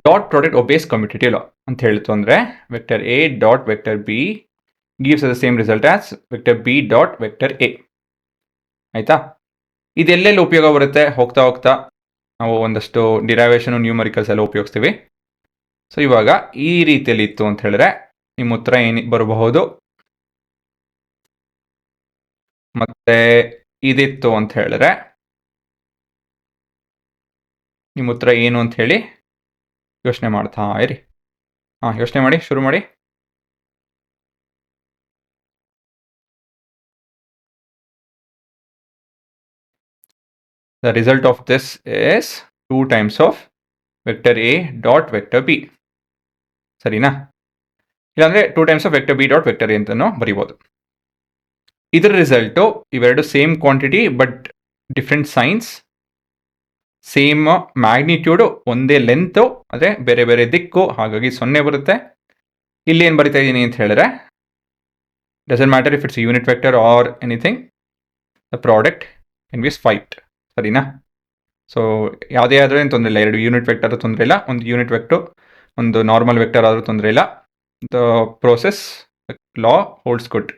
Dot product obeys commutative ಲಾ ಅಂತ ಹೇಳ್ತು ಅಂದರೆ vector A dot vector B gives the same result as vector B dot vector A. ಆಯಿತಾ? ಇದೆಲ್ಲೆಲ್ಲಿ ಉಪಯೋಗ ಬರುತ್ತೆ ಹೋಗ್ತಾ ಹೋಗ್ತಾ ನಾವು ಒಂದಷ್ಟು ಡಿರೈವೇಷನ್ ನ್ಯೂಮರಿಕಲ್ಸ್ ಎಲ್ಲ ಉಪಯೋಗಿಸ್ತೀವಿ. ಸೊ ಇವಾಗ ಈ ರೀತಿಯಲ್ಲಿ ಇತ್ತು ಅಂತ ಹೇಳಿದ್ರೆ ನಿಮ್ಮ ಉತ್ತರ ಏನು ಬರಬಹುದು, ಮತ್ತೆ ಇದಿತ್ತು ಅಂತ ಹೇಳಿದ್ರೆ ನಿಮ್ಮ ಉತ್ತರ ಏನು ಅಂತ ಹೇಳಿ ಯೋಚನೆ ಮಾಡ್ತಾ ಇರಿ. ಯೋಚನೆ ಮಾಡಿ, ಶುರು ಮಾಡಿ. The result of this is 2 times of vector A dot vector B. ಸರಿನಾ? ಇಲ್ಲಾಂದ್ರೆ 2 times of vector B dot vector A ಅಂತನೂ ಬರೀಬೋದು. ಇದರ ರಿಸಲ್ಟು ಇವೆರಡು same quantity but different science, same magnitude, ಒಂದೇ ಲೆಂತು, ಆದರೆ ಬೇರೆ ಬೇರೆ ದಿಕ್ಕು, ಹಾಗಾಗಿ 0 ಬರುತ್ತೆ. ಇಲ್ಲಿ ಏನು ಬರಿತಾ ಇದ್ದೀನಿ ಅಂತ ಹೇಳಿದ್ರೆ doesn't matter if it's unit vector or anything, the product can be swapped. ಸರಿನಾ? ಸೊ ಯಾವುದೇ ಆದರೂ ಏನು ತೊಂದರೆ ಇಲ್ಲ, 2 ಯೂನಿಟ್ ವೆಕ್ಟರ್ ತೊಂದರೆ ಇಲ್ಲ, ಒಂದು ಯೂನಿಟ್ ವೆಕ್ಟರ್ ಒಂದು ನಾರ್ಮಲ್ ವೆಕ್ಟರ್ ಆದರೂ ತೊಂದರೆ ಇಲ್ಲ. The process law holds good.